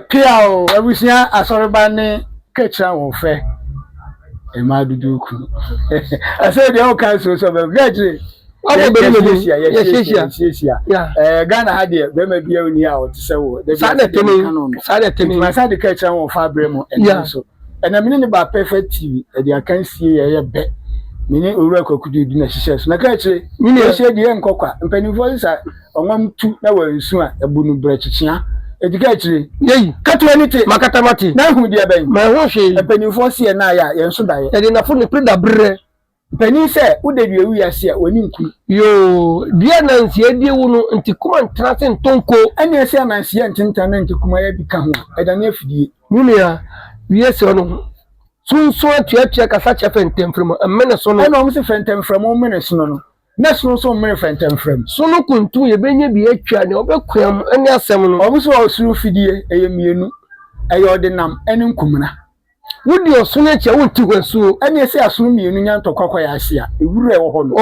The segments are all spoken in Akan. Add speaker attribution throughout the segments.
Speaker 1: pia o abusia asoreba ne ketra wo fe e ma dudu ku I said the can so be gajre
Speaker 2: Obo be no
Speaker 1: yeah Ghana had there be ma bia oni a o te se wo
Speaker 2: sa de temi
Speaker 1: ma sa de ketra wo fa bremo and so and I mean the ba perfect TV e dia kan sie ye be mini owura kwakudu di na hihye so na ka kire mini ehye de nkokwa mpanifo sa onwam tu na wansu a ebunu brechechia edika kire
Speaker 2: yei
Speaker 1: katwa ni te
Speaker 2: makatamati
Speaker 1: na hu dia ben
Speaker 2: ma ho hwe
Speaker 1: mpanifo se na ya yenso daye
Speaker 2: e de na fo ne preda brre
Speaker 1: mpani se udedi ewu ya se woni nku
Speaker 2: yo dia na nsie die wu no nti kuma ntrase ntonko
Speaker 1: ene ese na nsie ntintan na nti kuma ya bi ka ho e da na afidie
Speaker 2: mini ya wiese no sunso atuatua kasa che fentemfrem amene so no
Speaker 1: ena o mse fentemfrem o mene so no na so mene fentemfrem
Speaker 2: so no kuntu ye benya bi atwa ne obekwan ene asem no
Speaker 1: o mse o suru fidie eye mienu eye odinam ene nkumna
Speaker 2: wudi osune che wonti kwansu
Speaker 1: ene ese asunu mienu nya ntokwa ya ahia ewure wo ho no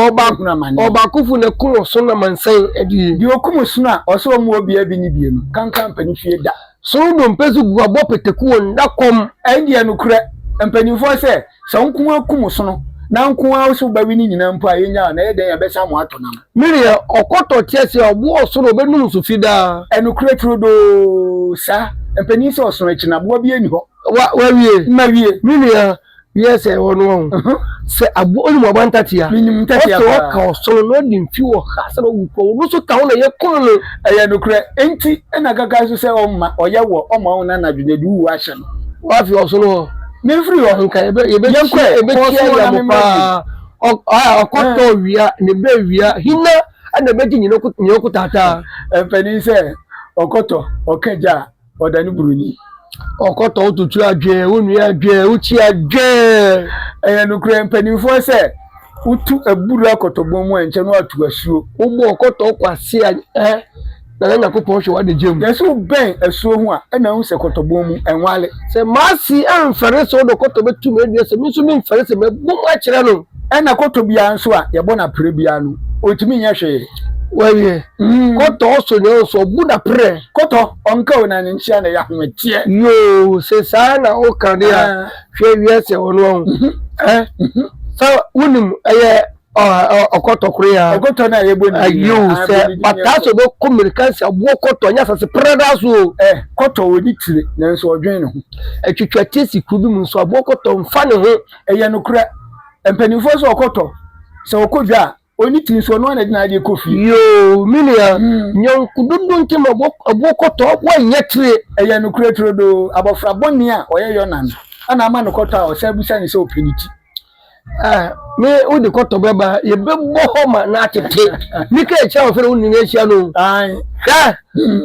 Speaker 2: oba kufu ne kun so na mansan edi
Speaker 1: di okumu sunu a o so mu obi abi ni bienu kankan pani fie da
Speaker 2: so no mpezu gu abo peteku ndakom
Speaker 1: endia no kure mpanifo se nku akumu so no na nku a so ba wi ni nyina mpo a yenya na yeden ya besa mo atonam
Speaker 2: mire okoto tiese obo so no benum so fida
Speaker 1: enu kure trodo sa mpanisi oso echi na bo bi eni ho
Speaker 2: wa wie
Speaker 1: ma wie
Speaker 2: mire yes e wono se abo oni mo bantatia
Speaker 1: minim tatia
Speaker 2: ba ka so no di mfi wo ha se no ko no so ka wo na ye kon no
Speaker 1: eye no kure enti ena gaga so se o ma oye wo o ma wo na na dwene du wa hye no
Speaker 2: wa fi oso no
Speaker 1: me free wo
Speaker 2: nka ebe chia ya mo pa okoto wia ne be wia hina ana beji nyino kutata
Speaker 1: empeni se okoto okaja odani buruni
Speaker 2: okoto otutu adwe onu adwe uchi adwe
Speaker 1: no kure empeni fo se utu eburu akotobon mu enche no atu asuo
Speaker 2: ugbo okoto kwase na Nyankopon hwe wade gem
Speaker 1: yeso ben asuo hu a na hu se kotobon mu enwale
Speaker 2: se masi amfere so do koto betu me se mi so mi mfere se me bum a kire no
Speaker 1: na kotobia nso a ye bo na pre bia no otimi nya hwe
Speaker 2: wawie koto so ne so bu na pre
Speaker 1: koto onka ona ne nchia na ya hwetie
Speaker 2: yo se sa na o kan dia hwe wiese ono so unim okoto kure ya
Speaker 1: okoto na ye boni
Speaker 2: ayo se pataso do communication abo koto nya sase preda so
Speaker 1: koto wodi tire nanso odwen ne ho
Speaker 2: etwetwa tesi kudu mu so abo koto mfa ne ho
Speaker 1: eye no kure empanifo so okoto se okodwa oni tin so no na de na de kofi
Speaker 2: yo minia nyonkududu ntima abo koto wa nyetire
Speaker 1: eye no kure tire do abofra boni a oye yo nan ana ama no koto a o se busa ni se opiniti
Speaker 2: me udi koto beba ye bebo homa na atete nika echa ofere uni ngesia no ka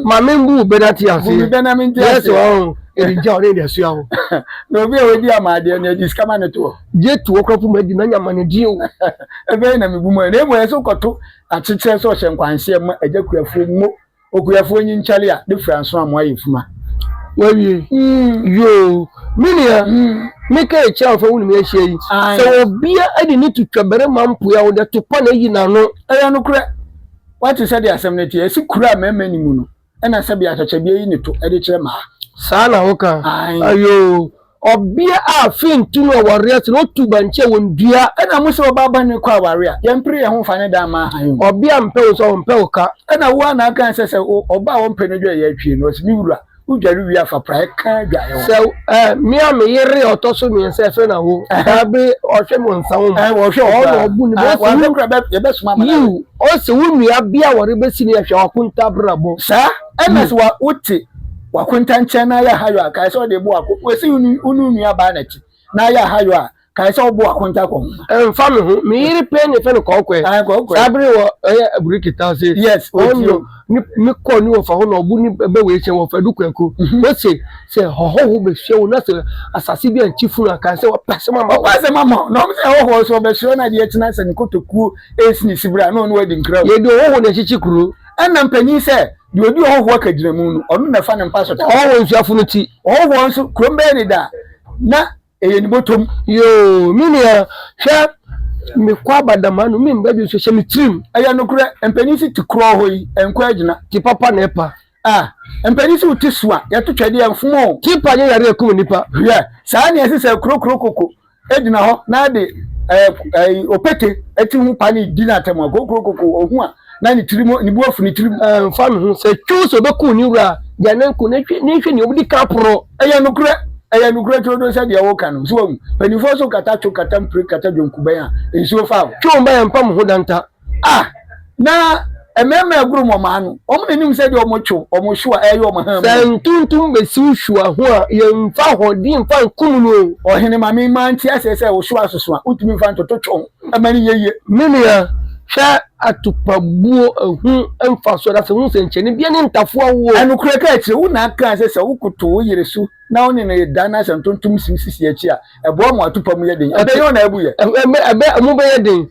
Speaker 2: ma membu benati ase
Speaker 1: bu benamenti
Speaker 2: ase wo erinja ore de asu awo
Speaker 1: no bi odi amade na diskama ne to
Speaker 2: je tu okrofu ma di na nyama ne di o
Speaker 1: ebe na mebu mo na emo yeso koto achiche so hyenkwanse ma ajakuafo mo okuafo nyi nchale a de franso amo ayefuma
Speaker 2: wawie yo minia meka echa ofa wunu me ehye yi se obia adi ni tutwabere mampo ya wo de topa na yi na no
Speaker 1: eya no kure what you said the assembly esi kura mema ni mu no na se bia chacha bia yi ni to edi kire ma
Speaker 2: sa na woka ayo obia a fintu no ware se no tuba nche wondua
Speaker 1: na mo se obaba ni kwa ware a yempre ye ho fa ne da ma han
Speaker 2: obia mpe wo so mpe wo ka
Speaker 1: na wo na aka se oba wo mpe no dwa ye atwi no se mi wura udwari wi afa prae kan dwa ye
Speaker 2: so mi a me yere otoso mi se fe na wo abi ohwe mo nsa wo
Speaker 1: wo hwe
Speaker 2: o obu ni
Speaker 1: bo se kura be ye be suma ma
Speaker 2: you o se wunu ya bia ware be sini ahwe akunta brabo
Speaker 1: sa ms wa uti wakunta nche na ya hayo aka se o de bo akwo we se unu nua ba na ti na ya hayo a kai se obo akunta ko
Speaker 2: mfa me ho me yiri pe ne fe no kokwe sabri wo aburikita se
Speaker 1: yes
Speaker 2: onu ni ko ni wo fa ho no obu ni be we che wo fa du kwaku wo se ho be hwe wo na se asase bi anchi funu kan se wo pese mama
Speaker 1: no se ho so be hwe na de etina se ni kotoku esni sibra no no wadi nkra
Speaker 2: ye de ho na chichi kuro
Speaker 1: ana mpani se de odi ho akadina mu no onu na fa ne mpa so ta
Speaker 2: ho nsuafunu ti
Speaker 1: ho nso krombe ni da na eye ni botom
Speaker 2: yo minia hwe me kwa badama no me mbabi so hye me trim
Speaker 1: aya no kure empani fi ti kro ho yi enko agina
Speaker 2: ti papa na epa
Speaker 1: mpani so ti so a ya to twede amfom
Speaker 2: tipa nye yare ekum nipa
Speaker 1: yeah saa ne ese krokro koko edina ho na de opete eti hu pani dina temo krokro koko ohu a na ni tirimo ni buafu ni tirimo
Speaker 2: fa me hu se twuso beku ni wura ya na nku ne hwe ni obudi kapro
Speaker 1: eya nukure todo se de wo kan so wu panifo so kata cho kata mpre kata dwonkuban a enso fa
Speaker 2: twomba ya mpam ho danta
Speaker 1: na emema aguru mama no omne nim se de omocho omosho a eyo omha
Speaker 2: santuntum besiu hwa ho a yemfa hodi mfa nkum no
Speaker 1: ohene mame manti asese wo hwa soso a utumi mfa ntototwo amani yeye
Speaker 2: menua hwa atupabuo ehu emfa so da se hu se ncheni bia ne ntafo awo
Speaker 1: anukure ka akire wo na aka asese wo kuto wo yere su na one ne dana santuntum sisi achi a ebo mo atupamu ye den ebe yo na ebu ye
Speaker 2: ebe mu be ye den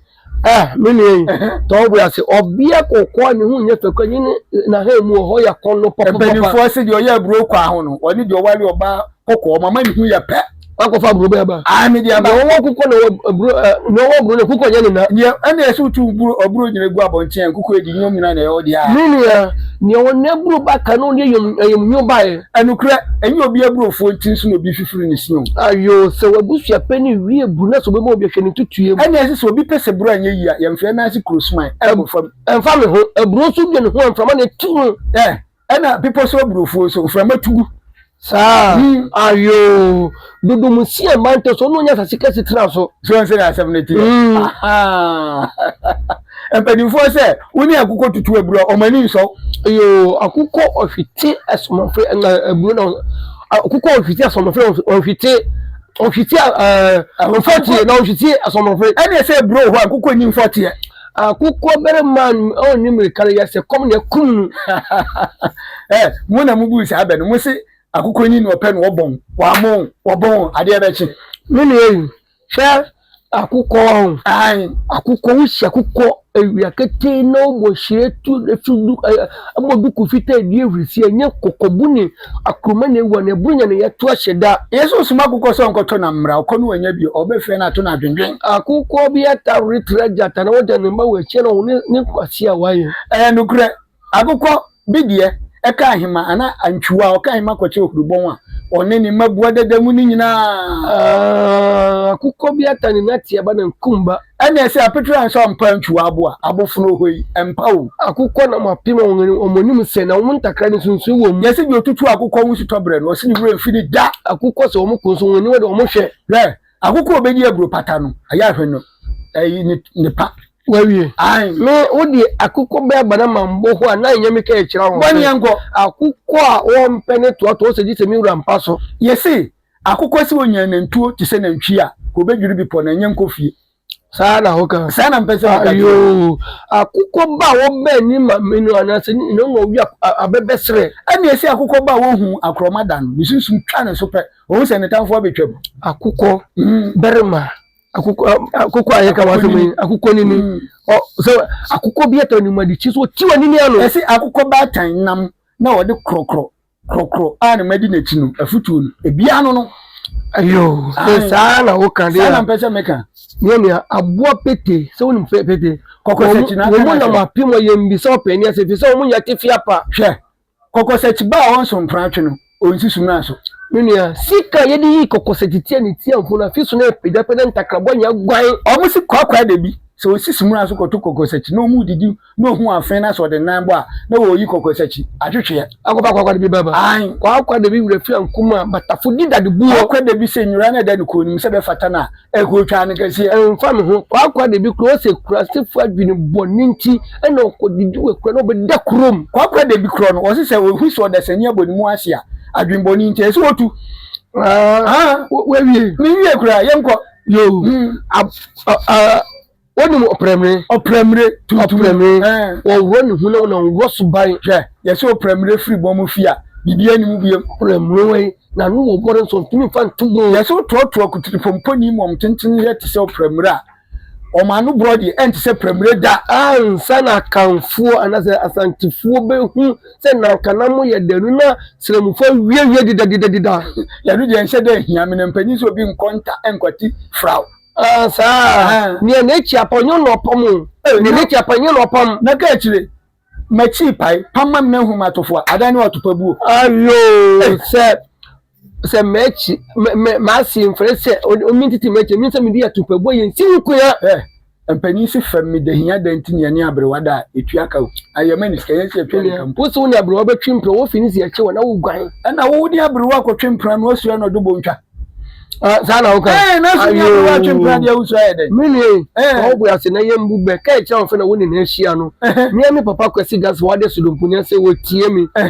Speaker 2: mini to bu ase obia kokko ne hu nye fekwa ni na ha mu ho ya kon no papa
Speaker 1: papa benifo se de oya bro kwa ho no oni de owale oba kokko mama ni hu ya pe
Speaker 2: akofa bro be ba
Speaker 1: me dia ba
Speaker 2: wo kokko no bro no wo bro ne kokko nye na
Speaker 1: ye ana esu tu bro obro nyire gu abonchen kokko edi nyom nyina na e odi a
Speaker 2: mini ya ni wo ne bro ba ka no ne yem nyo ba e
Speaker 1: anukra enyi obi abro fo ntinsu no bi fifiri ni sino
Speaker 2: ayo se wabusu apeni wie bu na so be mo obi hwe ni tutue
Speaker 1: ana ese so obi pese bro anye yi a yemfre na ase crossman ebo fam
Speaker 2: emfa me ho ebro so bi ne ho emfa ma ne tu
Speaker 1: ana people so bro fo so frama tugu
Speaker 2: sa ayo dudu musie mante so no nya sasika sitra so
Speaker 1: nse na 70 aha empedi fo se woni akukọ tutu ebro omani nso
Speaker 2: ayo akukọ ohwiti asomafre ebro na akukọ ohwiti asomafre ohwiti onfati na ohwiti asomafre
Speaker 1: ene se bro ho akukọ ni mfati
Speaker 2: akukọ bere man o ni me kare ya se kom ne kum
Speaker 1: mo na mu bu se abe no mo se akukọ ni no pe no wobon ade ebe chi
Speaker 2: mini eyi hwe akukọ wusi akukọ ewia kete na obohire tu efudu amoduku fita die wrisi enye kokobuni akroma na ewa na bunya na yeto ahyeda
Speaker 1: yeso suma akukọ so nkoto na mra okono wanya bi obefe na to na dwendwen
Speaker 2: akukọ bi atawre trajata na woda ne ma wachi na ne kwasi awaye
Speaker 1: nukure akukọ bidie eka ahima ana antwua oka ahima kwache okurubon a one ni mabua dadamu ni nyina
Speaker 2: akukọ bi atani na tie ba na nkumba
Speaker 1: ana ese apetra nso ampa antwua abo abofunu hoyi empa o
Speaker 2: akukọ na mapima omonim se na omuntakra ni sunsu wo mu
Speaker 1: yesi bi otutu akukọ wusu tobre no osi ni wura mfini da
Speaker 2: akukọ se omukunso woni we de omuhwe
Speaker 1: akukọ obedi abro pata no aya hwe no ni pa
Speaker 2: wawie me odi akukọ be abana mambo ho ana nyame ka ekira ho
Speaker 1: bani anko
Speaker 2: akukọ a wo mpene to se di se mi wura mpa so
Speaker 1: yesi akukọ si wonya nantuo ti se nantwi a ko bedwiri bi po na nyanko fie
Speaker 2: sana hoka
Speaker 1: sana mpese hoka
Speaker 2: ayo akukọ ba wo be ni ma menu anase ni no wi abebesre
Speaker 1: ani esi akukọ ba wo hu akromadan bisunsun twa ne so pe wo se ne tanfo betwam
Speaker 2: akukọ berma akukọ ayeka wasemi akukọ nini so akukọ bi eto ni madichi so tiwa nini alo
Speaker 1: esi akukọ ba tan nam na wo de krokro a ne madi na chi no afutu no ebia no
Speaker 2: ayo sana hoka dia
Speaker 1: sana mpese meka
Speaker 2: nyame aboa pete so woni pete
Speaker 1: kokosechi na
Speaker 2: mo na mapimo yembi so pani ase fi so mo nya tifia pa
Speaker 1: hwe kokosechi ba won so mpratwe no onsi sumna so
Speaker 2: minia sika yedi yi kokosechi tie ni tie mfuna fi so na peda peda ntakrabo nya gwan
Speaker 1: omo si kwakwa da bi so onsi sumna so koto kokosechi no mu didi no hu afen na so de nan bo a na wo yi kokosechi atwetwe
Speaker 2: akoba kwakwa de bi baba kwakwa de bi wura fi ankuma batafo dida de buo
Speaker 1: kwakwa de bi se nyura na da ni ko nim se be fata na ko twa ne kase
Speaker 2: mfa me ho kwakwa de bi kro se kura se fu adwini boni nti na okodidi we kura no be da krom
Speaker 1: kwakwa de bi kro no wo se wo hu so da sanya boni mu ase a adwin boni nti so otu
Speaker 2: we
Speaker 1: wie kura yenko
Speaker 2: yo woni mo opremre tutumre wo woni hu na wo suban
Speaker 1: ye so opremre free bom fia bibia ni mu biem
Speaker 2: opremre we na no wo bore so tumi fa ntugo
Speaker 1: ye so trotro kutiri pomponi mom tenten ye te se opremre a o ma no brody ent se premre da
Speaker 2: ansa na kanfo anase asantifuo be hu se na kanamo ye danu na sremufo wie dida
Speaker 1: ya du je nse da hia me mpanyi so bi nkonta enkwati frau
Speaker 2: sa ni na chi aponyo no pom ni na chi aponyo no pom
Speaker 1: na ka chire machi pai pamam na hu matofo adani watopabu
Speaker 2: ayo se mechi masi mfrese omintiti mechi minse midi atopabu yen sinkuya
Speaker 1: empani si fam de hia danti ne abrewada etuaka ayemani skeye se etuaka
Speaker 2: mposo wo ne abrewa betwempre wo finisi ya chewa na wo guan
Speaker 1: na wo di abrewa kwetwempra no asu no do bontwa
Speaker 2: sana ho kan
Speaker 1: na su ya abrewa twempra dia usu ayede
Speaker 2: mini wo bu ase na yembu be ka echa wo fe na wo ne na ahia no me papa kwasi gas wo de sudompunya se wo tie mi